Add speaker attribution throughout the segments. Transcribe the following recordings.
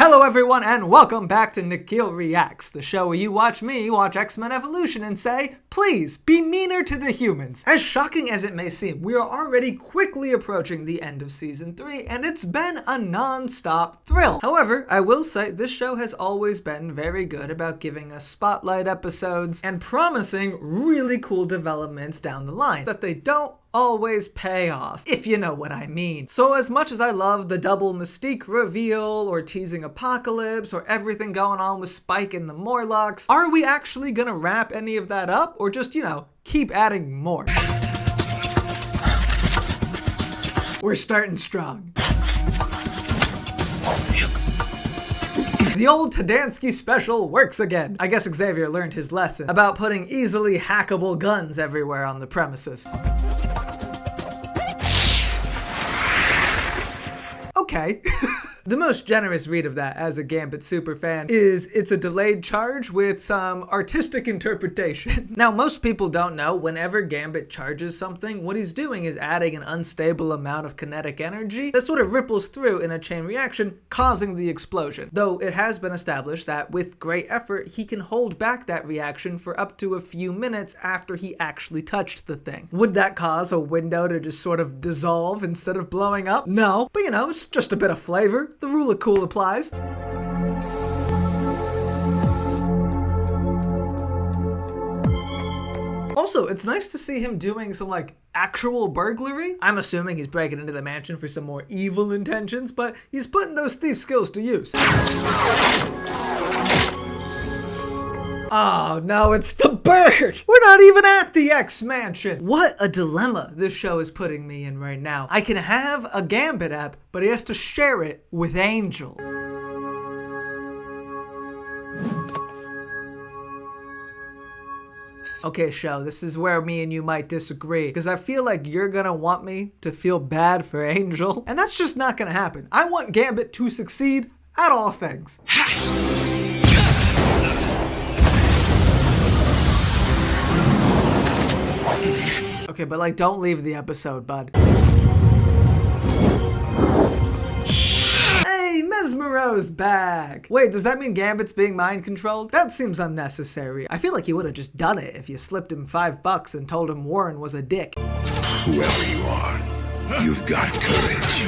Speaker 1: Hello everyone and welcome back to Nikhil Reacts, the show where you watch me watch X-Men Evolution and say, please be meaner to the humans. As shocking as it may seem, we are already quickly approaching the end of season 3 and it's been a non-stop thrill. However, I will say this show has always been very good about giving us spotlight episodes and promising really cool developments down the line that they don't always pay off, if you know what I mean. So as much as I love the double Mystique reveal or teasing Apocalypse or everything going on with Spike and the Morlocks, are we actually gonna wrap any of that up or just, keep adding more? We're starting strong. The old Tadansky special works again. I guess Xavier learned his lesson about putting easily hackable guns everywhere on the premises. Okay. The most generous read of that as a Gambit superfan is it's a delayed charge with some artistic interpretation. Now, most people don't know whenever Gambit charges something, what he's doing is adding an unstable amount of kinetic energy that sort of ripples through in a chain reaction, causing the explosion. Though it has been established that with great effort, he can hold back that reaction for up to a few minutes after he actually touched the thing. Would that cause a window to just sort of dissolve instead of blowing up? No, but it's just a bit of flavor. The rule of cool applies. Also, it's nice to see him doing some actual burglary. I'm assuming he's breaking into the mansion for some more evil intentions, but he's putting those thief skills to use. Oh no, it's the bird! We're not even at the X-Mansion! What a dilemma this show is putting me in right now. I can have a Gambit app, but he has to share it with Angel. Okay, show, this is where me and you might disagree, because I feel like you're gonna want me to feel bad for Angel, and that's just not gonna happen. I want Gambit to succeed at all things. Okay, but don't leave the episode, bud. Hey, Mesmero's back! Wait, does that mean Gambit's being mind controlled? That seems unnecessary. I feel like he would have just done it if you slipped him $5 and told him Warren was a dick.
Speaker 2: Whoever you are, you've got courage.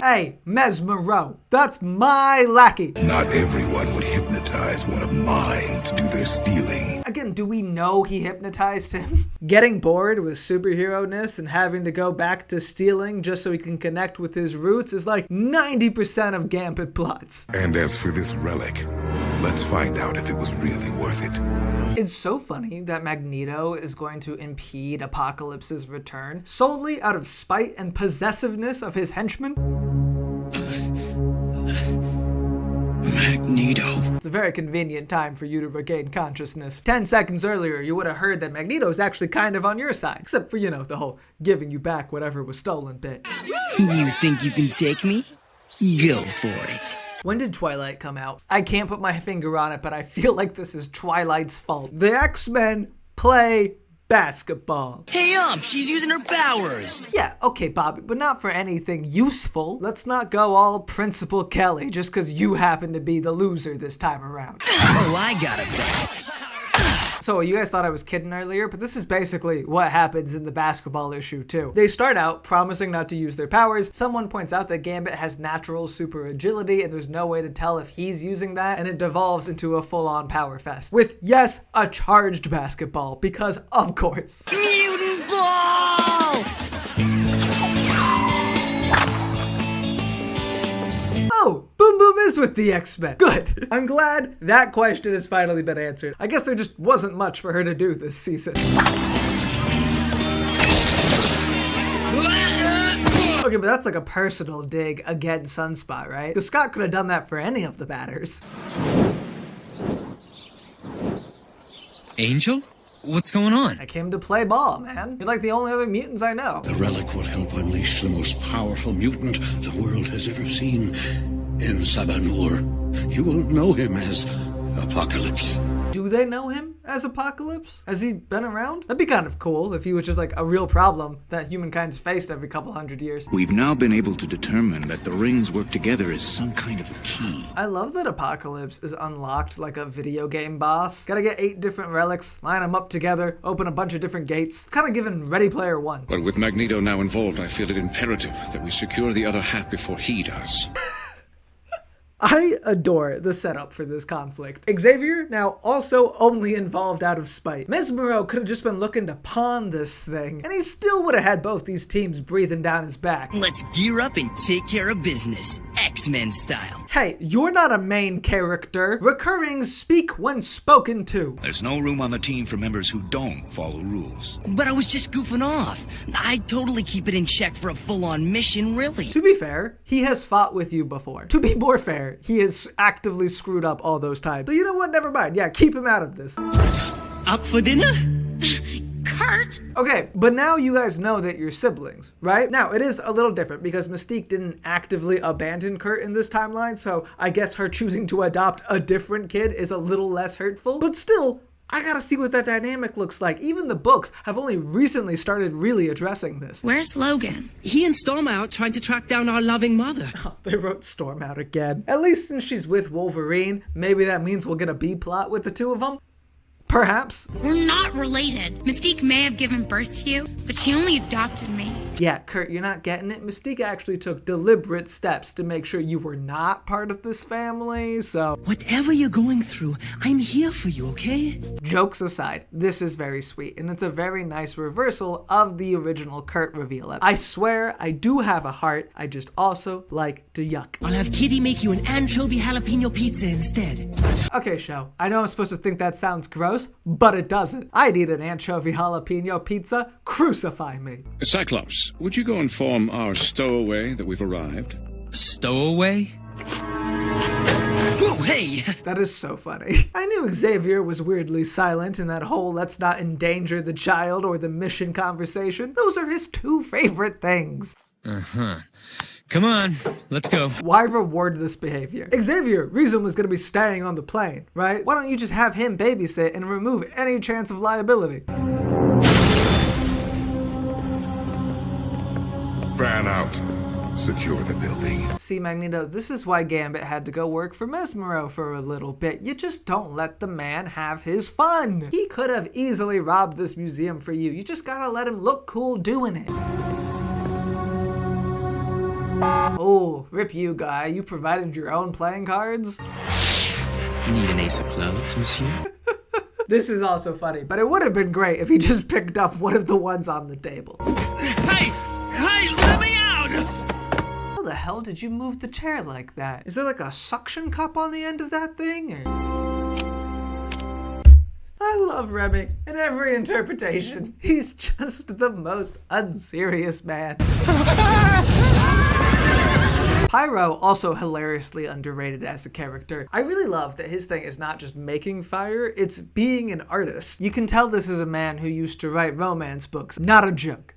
Speaker 1: Hey, Mesmero, that's my lackey.
Speaker 2: Not everyone would hypnotize one of mine to do their stealing.
Speaker 1: Again, do we know he hypnotized him? Getting bored with superhero-ness and having to go back to stealing just so he can connect with his roots is like 90% of Gambit plots.
Speaker 2: And as for this relic, let's find out if it was really worth it.
Speaker 1: It's so funny that Magneto is going to impede Apocalypse's return solely out of spite and possessiveness of his henchmen.
Speaker 3: Magneto.
Speaker 1: It's a very convenient time for you to regain consciousness. 10 seconds earlier, you would have heard that Magneto is actually kind of on your side, except for, the whole giving you back whatever was stolen bit.
Speaker 3: You think you can take me? Go for it.
Speaker 1: When did Twilight come out? I can't put my finger on it, but I feel like this is Twilight's fault. The X-Men play basketball.
Speaker 3: Hey, she's using her powers.
Speaker 1: Yeah, okay, Bobby, but not for anything useful. Let's not go all Principal Kelly just because you happen to be the loser this time around.
Speaker 3: Oh, I got a bet.
Speaker 1: So you guys thought I was kidding earlier, but this is basically what happens in the basketball issue too. They start out promising not to use their powers. Someone points out that Gambit has natural super agility and there's no way to tell if he's using that, and it devolves into a full-on power fest. With, yes, a charged basketball, because of course.
Speaker 3: Mutant ball!
Speaker 1: Oh, Boom Boom is with the X-Men. Good. I'm glad that question has finally been answered. I guess there just wasn't much for her to do this season. Okay, but that's like a personal dig against Sunspot, right? Because Scott could have done that for any of the batters.
Speaker 4: Angel? What's going on?
Speaker 1: I came to play ball, man. You're like the only other mutants I know.
Speaker 5: The relic will help unleash the most powerful mutant the world has ever seen. In Sabanur, you will know him as Apocalypse.
Speaker 1: Do they know him as Apocalypse? Has he been around? That'd be kind of cool if he was just like a real problem that humankind's faced every couple hundred years.
Speaker 4: We've now been able to determine that the rings work together as some kind of a key.
Speaker 1: I love that Apocalypse is unlocked like a video game boss. Gotta get 8 different relics, line them up together, open a bunch of different gates. It's kind of given Ready Player One.
Speaker 5: But with Magneto now involved, I feel it imperative that we secure the other half before he does.
Speaker 1: I adore the setup for this conflict. Xavier now also only involved out of spite. Mesmero could have just been looking to pawn this thing, and he still would have had both these teams breathing down his back.
Speaker 3: Let's gear up and take care of business, X-Men style.
Speaker 1: Hey, you're not a main character. Recurrings speak when spoken to.
Speaker 2: There's no room on the team for members who don't follow rules.
Speaker 3: But I was just goofing off. I'd totally keep it in check for a full-on mission, really.
Speaker 1: To be fair, he has fought with you before. To be more fair, he has actively screwed up all those times. So you know what? Never mind. Yeah, keep him out of this.
Speaker 3: Up for dinner?
Speaker 6: Kurt!
Speaker 1: Okay, but now you guys know that you're siblings, right? Now, it is a little different because Mystique didn't actively abandon Kurt in this timeline, so I guess her choosing to adopt a different kid is a little less hurtful. But still, I gotta see what that dynamic looks like. Even the books have only recently started really addressing this.
Speaker 6: Where's Logan?
Speaker 3: He and Storm are out trying to track down our loving mother.
Speaker 1: Oh, they wrote Storm out again. At least since she's with Wolverine, maybe that means we'll get a B-plot with the two of them? Perhaps.
Speaker 6: We're not related. Mystique may have given birth to you, but she only adopted me.
Speaker 1: Yeah, Kurt, you're not getting it. Mystique actually took deliberate steps to make sure you were not part of this family, so...
Speaker 3: Whatever you're going through, I'm here for you, okay?
Speaker 1: Jokes aside, this is very sweet, and it's a very nice reversal of the original Kurt reveal. I swear, I do have a heart, I just also like to yuck.
Speaker 3: I'll have Kitty make you an anchovy jalapeno pizza instead.
Speaker 1: Okay, show. I know I'm supposed to think that sounds gross, but it doesn't. I'd eat an anchovy jalapeno pizza. Crucify me.
Speaker 5: Cyclops, would you go inform our stowaway that we've arrived?
Speaker 3: Stowaway? Whoa, hey!
Speaker 1: That is so funny. I knew Xavier was weirdly silent in that whole let's not endanger the child or the mission conversation. Those are his 2 favorite things.
Speaker 7: Uh-huh. Come on, let's go.
Speaker 1: Why reward this behavior? Xavier, reason was going to be staying on the plane, right? Why don't you just have him babysit and remove any chance of liability?
Speaker 2: Fan out. Secure the building.
Speaker 1: See, Magneto, this is why Gambit had to go work for Mesmero for a little bit. You just don't let the man have his fun. He could have easily robbed this museum for you. You just gotta let him look cool doing it. Oh, rip you, guy. You provided your own playing cards?
Speaker 3: Need an ace of clubs, monsieur?
Speaker 1: This is also funny, but it would have been great if he just picked up one of the ones on the table.
Speaker 3: Hey! Hey, let me out!
Speaker 1: How the hell did you move the chair like that? Is there like a suction cup on the end of that thing? Or... I love Remy in every interpretation. He's just the most unserious man. Pyro, also hilariously underrated as a character. I really love that his thing is not just making fire, it's being an artist. You can tell this is a man who used to write romance books, not a joke.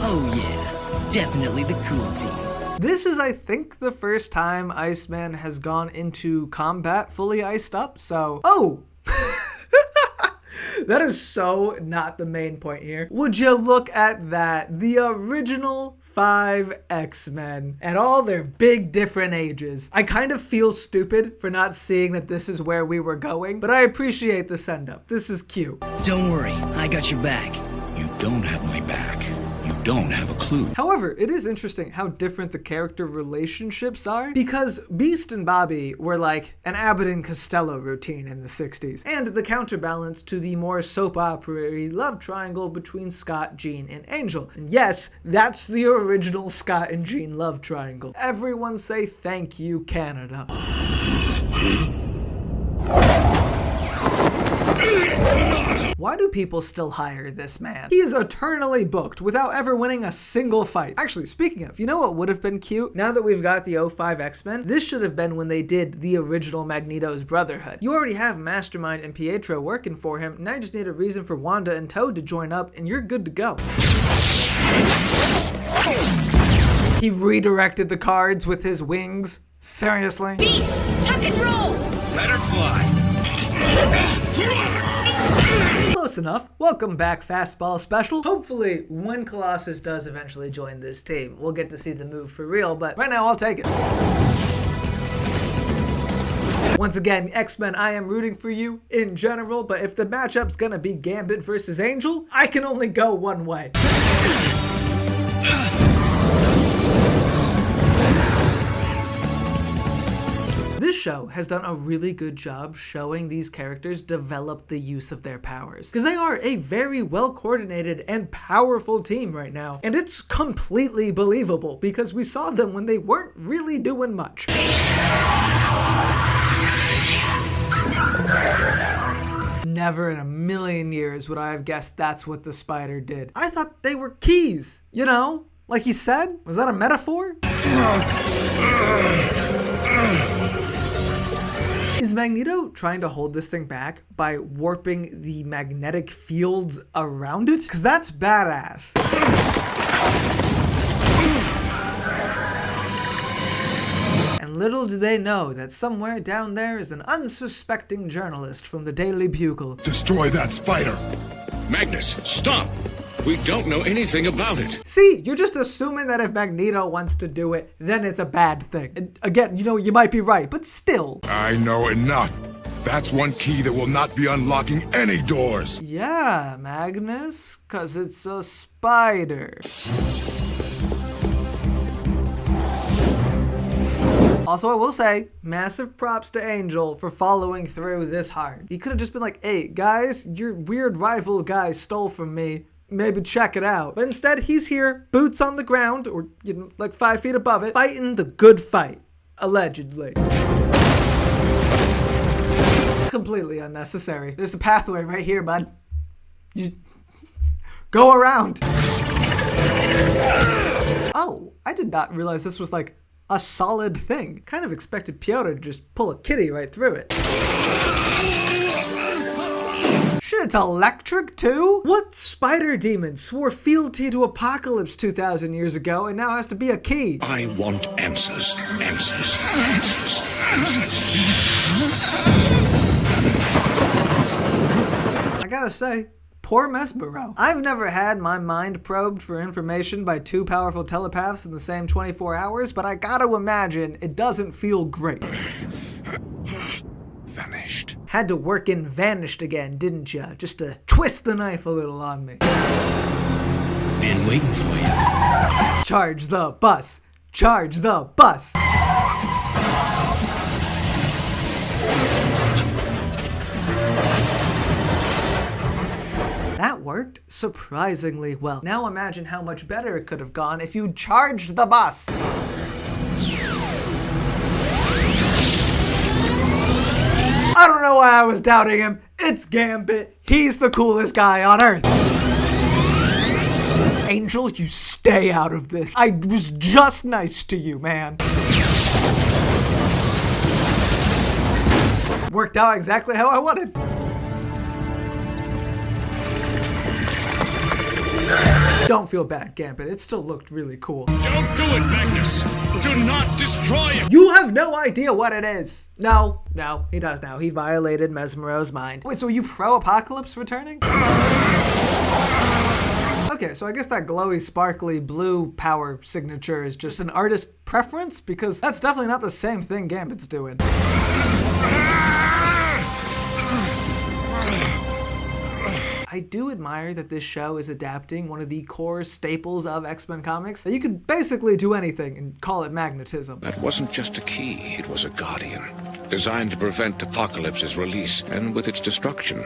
Speaker 3: Oh yeah, definitely the cool team.
Speaker 1: This is, I think, the first time Iceman has gone into combat fully iced up, so... Oh! That is so not the main point here. Would you look at that? The original 5 X-Men and all their big different ages. I kind of feel stupid for not seeing that this is where we were going, but I appreciate the send-up. This is cute.
Speaker 3: Don't worry, I got your back.
Speaker 2: You don't have my back. You don't have a clue.
Speaker 1: However, it is interesting how different the character relationships are, because Beast and Bobby were like an Abbott and Costello routine in the 60s, and the counterbalance to the more soap opera-y love triangle between Scott, Jean, and Angel. And yes, that's the original Scott and Jean love triangle. Everyone say thank you, Canada. Why do people still hire this man? He is eternally booked without ever winning a single fight. Actually, speaking of, you know what would have been cute? Now that we've got the 05 X-Men, this should have been when they did the original Magneto's Brotherhood. You already have Mastermind and Pietro working for him, now you just need a reason for Wanda and Toad to join up, and you're good to go. He redirected the cards with his wings. Seriously?
Speaker 3: Beast, tuck and roll!
Speaker 8: Let her fly.
Speaker 1: Close enough. Welcome back, Fastball Special. Hopefully, when Colossus does eventually join this team, we'll get to see the move for real, but right now, I'll take it. Once again, X-Men, I am rooting for you in general, but if the matchup's gonna be Gambit versus Angel, I can only go one way. This show has done a really good job showing these characters develop the use of their powers, because they are a very well coordinated and powerful team right now, and it's completely believable because we saw them when they weren't really doing much. Never in a million years would I have guessed that's what the spider did. I thought they were keys, you know? Like he said? Was that a metaphor? Is Magneto trying to hold this thing back by warping the magnetic fields around it? Because that's badass. And little do they know that somewhere down there is an unsuspecting journalist from the Daily Bugle.
Speaker 2: Destroy that spider!
Speaker 5: Magnus, stop! We don't know anything about it.
Speaker 1: See, you're just assuming that if Magneto wants to do it, then it's a bad thing. And again, you know, you might be right, but still.
Speaker 2: I know enough. That's one key that will not be unlocking any doors.
Speaker 1: Yeah, Magnus, 'cause it's a spider. Also, I will say, massive props to Angel for following through this hard. He could have just been like, hey, guys, your weird rival guy stole from me. Maybe check it out. But instead, he's here, boots on the ground, or, you know, like 5 feet above it, fighting the good fight. Allegedly. Completely unnecessary. There's a pathway right here, bud. You go around. Oh, I did not realize this was like a solid thing. Kind of expected Piotr to just pull a kitty right through it. Shit, it's electric too? What spider demon swore fealty to Apocalypse 2,000 years ago and now has to be a key?
Speaker 5: I want answers. Answers. Answers. Answers.
Speaker 1: I gotta say, poor Mesmero. I've never had my mind probed for information by two powerful telepaths in the same 24 hours, but I gotta imagine it doesn't feel great.
Speaker 5: Vanished.
Speaker 1: Had to work in vanished again, didn't ya? Just to twist the knife a little on me.
Speaker 7: Been waiting for you.
Speaker 1: Charge the bus! Charge the bus! That worked surprisingly well. Now imagine how much better it could have gone if you charged the bus. I don't know why I was doubting him. It's Gambit. He's the coolest guy on Earth. Angel, you stay out of this. I was just nice to you, man. Worked out exactly how I wanted. Don't feel bad, Gambit. It still looked really cool.
Speaker 5: Don't do it, Magnus! Do not destroy it!
Speaker 1: You have no idea what it is. No, he does now. He violated Mesmero's mind. Wait, so are you pro-Apocalypse returning? Okay, so I guess that glowy, sparkly blue power signature is just an artist preference, because that's definitely not the same thing Gambit's doing. I do admire that this show is adapting one of the core staples of X-Men comics, that you can basically do anything and call it magnetism.
Speaker 5: That wasn't just a key, it was a guardian, designed to prevent Apocalypse's release, and with its destruction,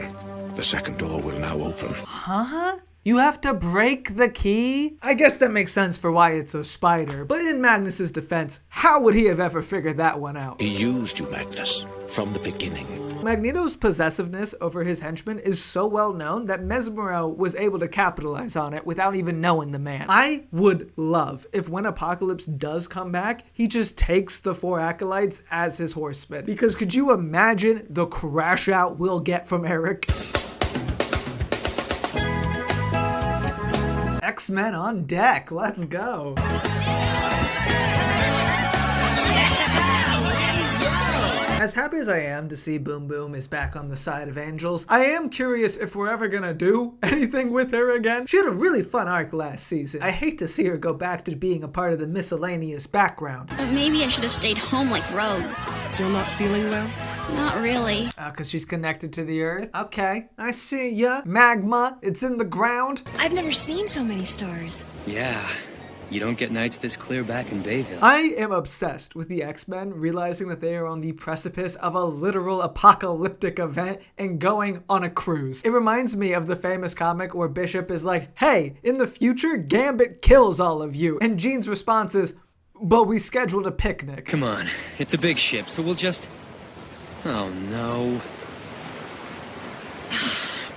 Speaker 5: the second door will now open.
Speaker 1: Huh? You have to break the key? I guess that makes sense for why it's a spider, but in Magnus's defense, how would he have ever figured that one out?
Speaker 5: He used you, Magnus, from the beginning.
Speaker 1: Magneto's possessiveness over his henchmen is so well known that Mesmero was able to capitalize on it without even knowing the man. I would love if when Apocalypse does come back, he just takes the 4 acolytes as his horsemen. Because could you imagine the crash out we'll get from Eric? X-Men on deck, let's go. As happy as I am to see Boom Boom is back on the side of angels, I am curious if we're ever gonna do anything with her again. She had a really fun arc last season. I hate to see her go back to being a part of the miscellaneous background.
Speaker 8: But maybe I should have stayed home like Rogue.
Speaker 9: Still not feeling well?
Speaker 8: Not really.
Speaker 1: Cause she's connected to the earth? Okay, I see ya. Magma, it's in the ground.
Speaker 10: I've never seen so many stars.
Speaker 7: Yeah. You don't get nights this clear back in Bayville.
Speaker 1: I am obsessed with the X-Men realizing that they are on the precipice of a literal apocalyptic event and going on a cruise. It reminds me of the famous comic where Bishop is like, hey, in the future, Gambit kills all of you. And Jean's response is, but we scheduled a picnic.
Speaker 7: Come on, it's a big ship, so we'll just... Oh no.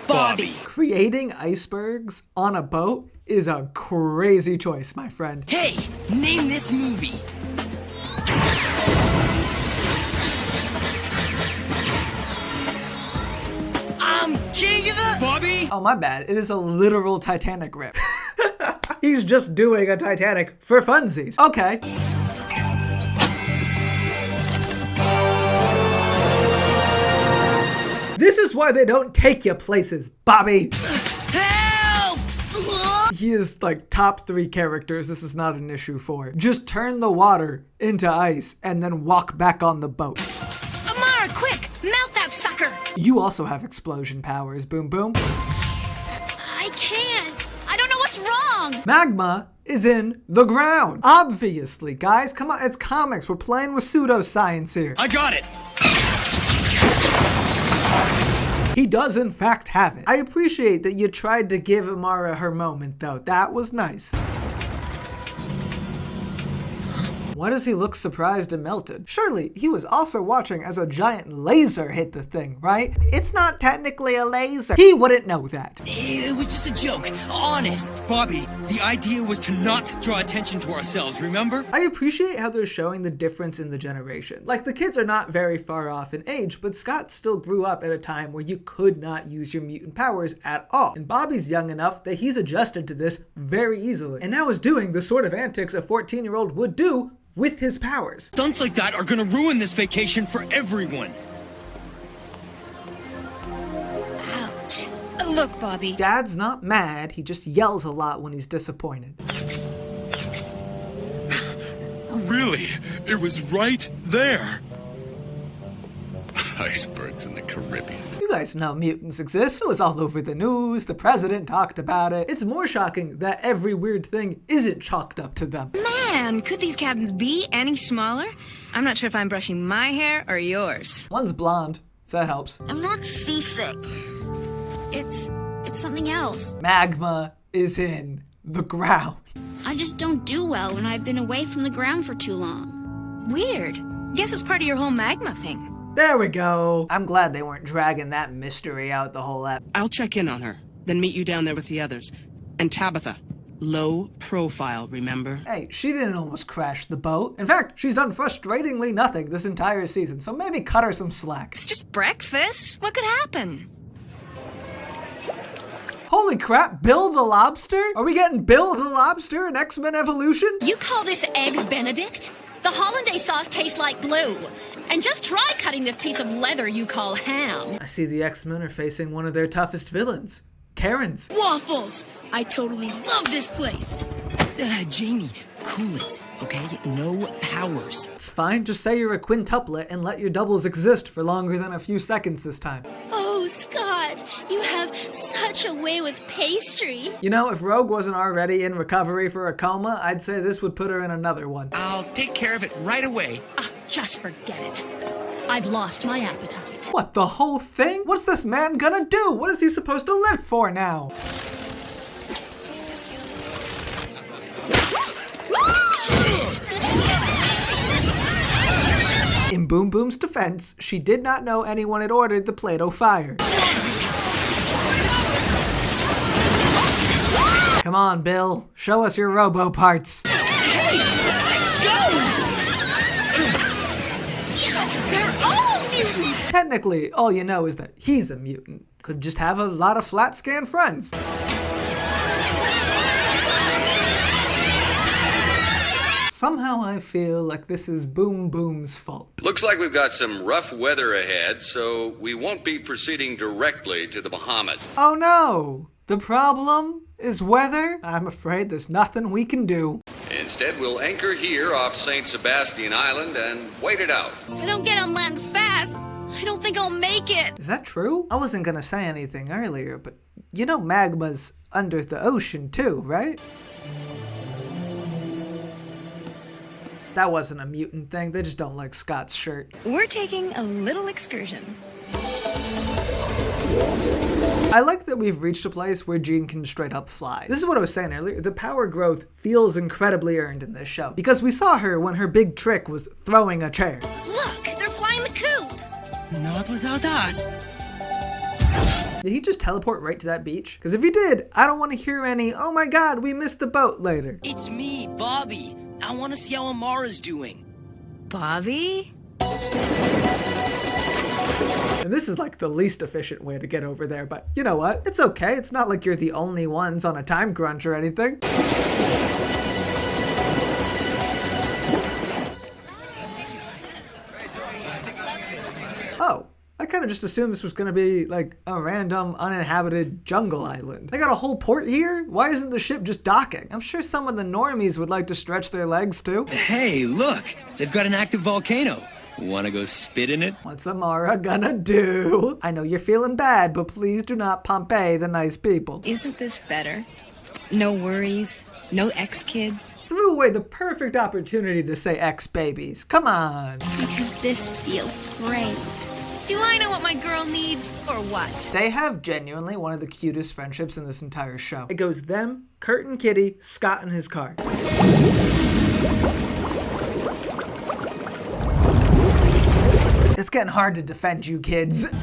Speaker 7: Bobby!
Speaker 1: Creating icebergs on a boat is a crazy choice, my friend.
Speaker 3: Hey, name this movie. I'm king of the...
Speaker 7: Bobby?
Speaker 1: Oh, my bad. It is a literal Titanic rip. He's just doing a Titanic for funsies. Okay. This is why they don't take you places, Bobby.
Speaker 3: Help!
Speaker 1: He is like top 3 characters this is not an issue for. Just turn the water into ice and then walk back on the boat.
Speaker 8: Amara, quick! Melt that sucker!
Speaker 1: You also have explosion powers, Boom Boom.
Speaker 8: I can't. I don't know what's wrong.
Speaker 1: Magma is in the ground. Obviously, guys. Come on, it's comics. We're playing with pseudoscience here.
Speaker 7: I got it!
Speaker 1: He does in fact have it. I appreciate that you tried to give Amara her moment though. That was nice. Why does he look surprised and melted? Surely he was also watching as a giant laser hit the thing, right? It's not technically a laser. He wouldn't know that.
Speaker 3: It was just a joke, honest.
Speaker 7: Bobby, the idea was to not draw attention to ourselves, remember?
Speaker 1: I appreciate how they're showing the difference in the generations. Like, the kids are not very far off in age, but Scott still grew up at a time where you could not use your mutant powers at all. And Bobby's young enough that he's adjusted to this very easily, and now is doing the sort of antics a 14-year-old would do with his powers.
Speaker 7: Stunts like that are gonna ruin this vacation for everyone.
Speaker 10: Ouch. Look, Bobby.
Speaker 1: Dad's not mad, he just yells a lot when he's disappointed.
Speaker 2: Really? It was right there.
Speaker 5: Icebergs in the Caribbean.
Speaker 1: You guys know mutants exist. It was all over the news. The president talked about it. It's more shocking that every weird thing isn't chalked up to them.
Speaker 11: Man, could these cabins be any smaller? I'm not sure if I'm brushing my hair or yours.
Speaker 1: One's blonde, if that helps.
Speaker 8: I'm not seasick. It's something else.
Speaker 1: Magma is in the ground.
Speaker 8: I just don't do well when I've been away from the ground for too long.
Speaker 11: Weird. Guess it's part of your whole magma thing.
Speaker 1: There we go. I'm glad they weren't dragging that mystery out the whole ep.
Speaker 9: I'll check in on her, then meet you down there with the others. And Tabitha, low profile, remember?
Speaker 1: Hey, she didn't almost crash the boat. In fact, she's done frustratingly nothing this entire season, so maybe cut her some slack.
Speaker 11: It's just breakfast. What could happen?
Speaker 1: Holy crap, Bill the Lobster? Are we getting Bill the Lobster in X-Men Evolution?
Speaker 12: You call this Eggs Benedict? The hollandaise sauce tastes like glue. And just try cutting this piece of leather you call ham.
Speaker 1: I see the X-Men are facing one of their toughest villains, Karen's.
Speaker 3: Waffles! I totally love this place. Jamie, cool it, okay? No powers.
Speaker 1: It's fine, just say you're a quintuplet and let your doubles exist for longer than a few seconds this time.
Speaker 8: Oh, Scott, you have such a way with pastry.
Speaker 1: You know, if Rogue wasn't already in recovery for a coma, I'd say this would put her in another one.
Speaker 7: I'll take care of it right away.
Speaker 12: Just forget it. I've lost my appetite.
Speaker 1: What, the whole thing? What's this man gonna do? What is he supposed to live for now? In Boom Boom's defense, she did not know anyone had ordered the Play-Doh fire. Come on, Bill. Show us your robo parts.
Speaker 3: Hey! They're all mutants!
Speaker 1: Technically, all you know is that he's a mutant. Could just have a lot of flat scan friends. Somehow I feel like this is Boom Boom's fault.
Speaker 13: Looks like we've got some rough weather ahead, so we won't be proceeding directly to the Bahamas.
Speaker 1: Oh no! The problem is weather? I'm afraid there's nothing we can do.
Speaker 13: Instead, we'll anchor here off St. Sebastian Island and wait it out.
Speaker 8: If I don't get on land fast, I don't think I'll make it.
Speaker 1: Is that true? I wasn't gonna say anything earlier, but you know magma's under the ocean too, right? That wasn't a mutant thing, they just don't like Scott's shirt.
Speaker 10: We're taking a little excursion.
Speaker 1: I like that we've reached a place where Jean can straight up fly. This is what I was saying earlier, the power growth feels incredibly earned in this show. Because we saw her when her big trick was throwing a chair.
Speaker 8: Look, they're flying the coop.
Speaker 3: Not without us.
Speaker 1: Did he just teleport right to that beach? Because if he did, I don't want to hear any, oh my god, we missed the boat later.
Speaker 3: It's me, Bobby. I want to see how Amara's doing.
Speaker 11: Bobby?
Speaker 1: And this is like the least efficient way to get over there, but you know what? It's okay. It's not like you're the only ones on a time crunch or anything. Oh, I kind of just assumed this was going to be like a random uninhabited jungle island. They got a whole port here? Why isn't the ship just docking? I'm sure some of the normies would like to stretch their legs too.
Speaker 7: Hey, look! They've got an active volcano. Wanna go spit in it?
Speaker 1: What's Amara gonna do? I know you're feeling bad, but please do not Pompeii the nice people.
Speaker 10: Isn't this better? No worries, no ex-kids.
Speaker 1: Threw away the perfect opportunity to say ex-babies. Come on.
Speaker 8: Because this feels great.
Speaker 11: Do I know what my girl needs, or what?
Speaker 1: They have genuinely one of the cutest friendships in this entire show. It goes them, Kurt and Kitty, Scott in his car. It's getting hard to defend you kids.
Speaker 8: Amara!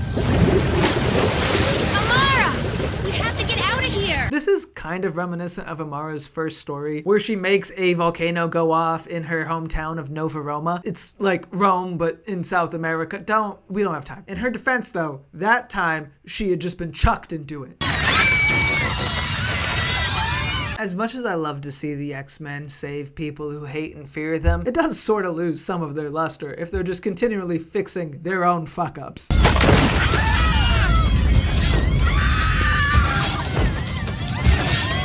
Speaker 8: We have to get out of here!
Speaker 1: This is kind of reminiscent of Amara's first story, where she makes a volcano go off in her hometown of Nova Roma. It's like Rome, but in South America. We don't have time. In her defense though, that time she had just been chucked into it. As much as I love to see the X-Men save people who hate and fear them, it does sort of lose some of their luster if they're just continually fixing their own fuck-ups.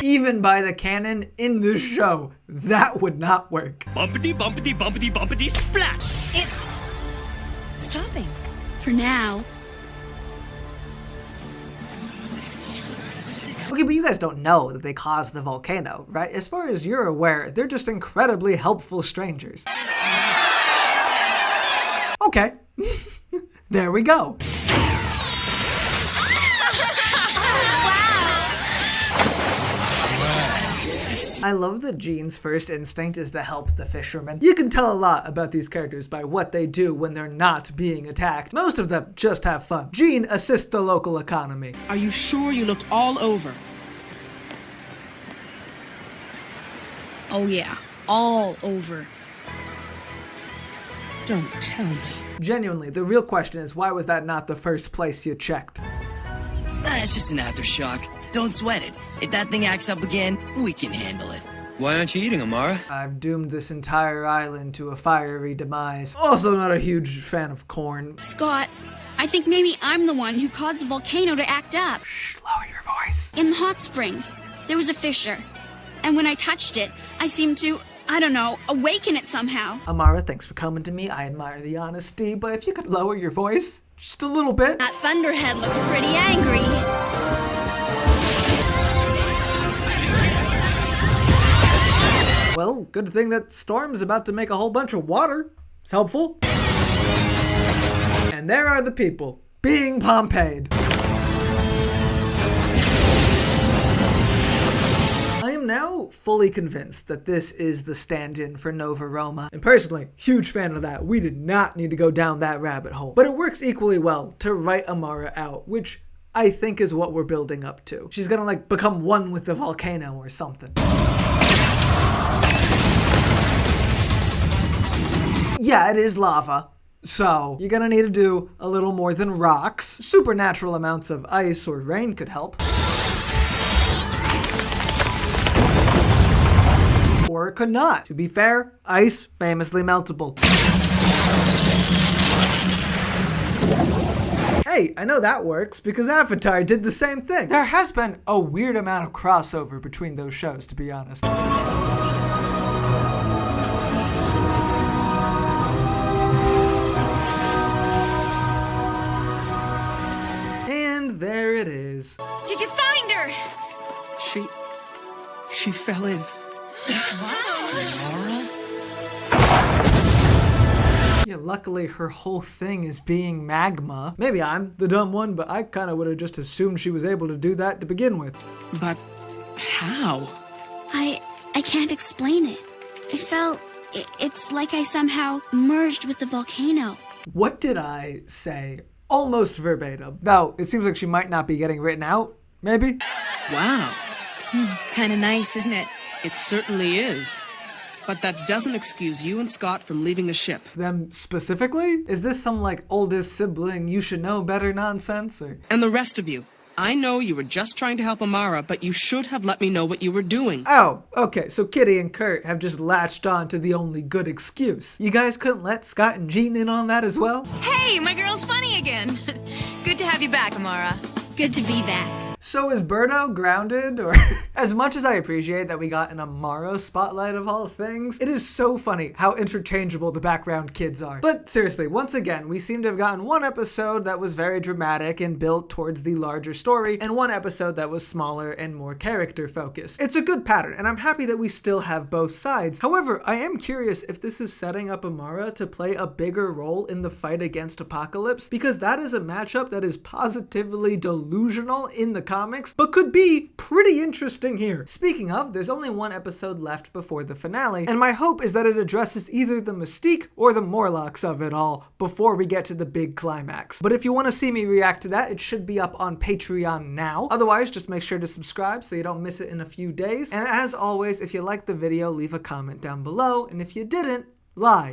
Speaker 1: Even by the canon in this show, that would not work.
Speaker 7: Bumpity, bumpity, bumpity, bumpity, splat!
Speaker 10: It's stopping.
Speaker 8: For now.
Speaker 1: Okay, but you guys don't know that they caused the volcano, right? As far as you're aware, they're just incredibly helpful strangers. Okay. There we go. I love that Jean's first instinct is to help the fishermen. You can tell a lot about these characters by what they do when they're not being attacked. Most of them just have fun. Jean assists the local economy.
Speaker 9: Are you sure you looked all over?
Speaker 11: Oh yeah, all over.
Speaker 9: Don't tell me.
Speaker 1: Genuinely, the real question is, why was that not the first place you checked?
Speaker 3: It's just an aftershock. Don't sweat it. If that thing acts up again, we can handle it.
Speaker 7: Why aren't you eating, Amara?
Speaker 1: I've doomed this entire island to a fiery demise. Also not a huge fan of corn.
Speaker 8: Scott, I think maybe I'm the one who caused the volcano to act up.
Speaker 1: Shh, lower your voice.
Speaker 8: In the hot springs, there was a fissure. And when I touched it, I seemed to, I don't know, awaken it somehow.
Speaker 1: Amara, thanks for coming to me. I admire the honesty, but if you could lower your voice just a little bit.
Speaker 8: That thunderhead looks pretty angry.
Speaker 1: Well, good thing that Storm's about to make a whole bunch of water. It's helpful. And there are the people, being Pompeii'd. I am now fully convinced that this is the stand-in for Nova Roma. And personally, huge fan of that. We did not need to go down that rabbit hole. But it works equally well to write Amara out, which I think is what we're building up to. She's gonna like become one with the volcano or something. Yeah, it is lava. So, you're gonna need to do a little more than rocks. Supernatural amounts of ice or rain could help. or it could not. To be fair, ice famously meltable. Hey, I know that works because Avatar did the same thing. There has been a weird amount of crossover between those shows, to be honest. And there it is.
Speaker 11: Did you find her?
Speaker 9: She fell in.
Speaker 3: Amara?
Speaker 1: Yeah, luckily her whole thing is being magma. Maybe I'm the dumb one, but I kind of would have just assumed she was able to do that to begin with.
Speaker 9: But how?
Speaker 8: I can't explain it. It's like I somehow merged with the volcano.
Speaker 1: What did I say? Almost verbatim. Though, it seems like she might not be getting written out. Maybe?
Speaker 9: Wow.
Speaker 10: Kinda nice, isn't it?
Speaker 9: It certainly is. But that doesn't excuse you and Scott from leaving the ship.
Speaker 1: Them specifically? Is this some like oldest sibling you should know better nonsense? Or?
Speaker 9: And the rest of you. I know you were just trying to help Amara, but you should have let me know what you were doing.
Speaker 1: Oh, okay, so Kitty and Kurt have just latched on to the only good excuse. You guys couldn't let Scott and Jean in on that as well?
Speaker 11: Hey, my girl's funny again. Good to have you back, Amara.
Speaker 8: Good to be back.
Speaker 1: So is Birdo grounded? Or as much as I appreciate that we got an Amara spotlight of all things, it is so funny how interchangeable the background kids are. But seriously, once again, we seem to have gotten one episode that was very dramatic and built towards the larger story, and one episode that was smaller and more character focused. It's a good pattern, and I'm happy that we still have both sides. However, I am curious if this is setting up Amara to play a bigger role in the fight against Apocalypse, because that is a matchup that is positively delusional in the comics, but could be pretty interesting here. Speaking of, there's only one episode left before the finale, and my hope is that it addresses either the mystique or the Morlocks of it all before we get to the big climax. But if you want to see me react to that, it should be up on Patreon now. Otherwise, just make sure to subscribe so you don't miss it in a few days. And as always, if you liked the video, leave a comment down below, and if you didn't, lie.